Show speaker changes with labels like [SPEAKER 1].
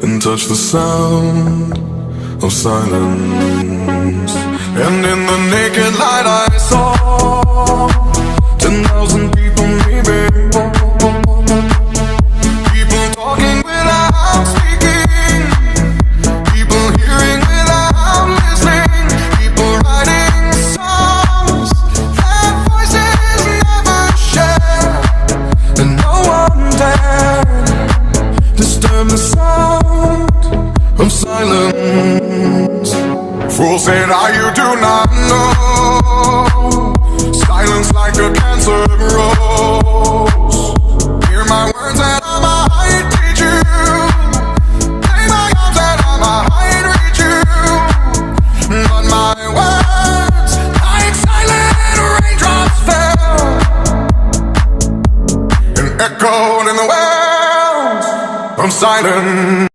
[SPEAKER 1] and touch the sound of silence. And in the naked light I saw 10,000 people, maybe. People talking without speaking, people hearing without listening, people writing songs that voices never share, and no one dared disturb the sound of silence. Fool said, you do not know. Silence like a cancer grows. Hear my words and I might teach you. Lay my arms and I might reach you. But my words, like silent raindrops, fell and echoed in the wells of silence.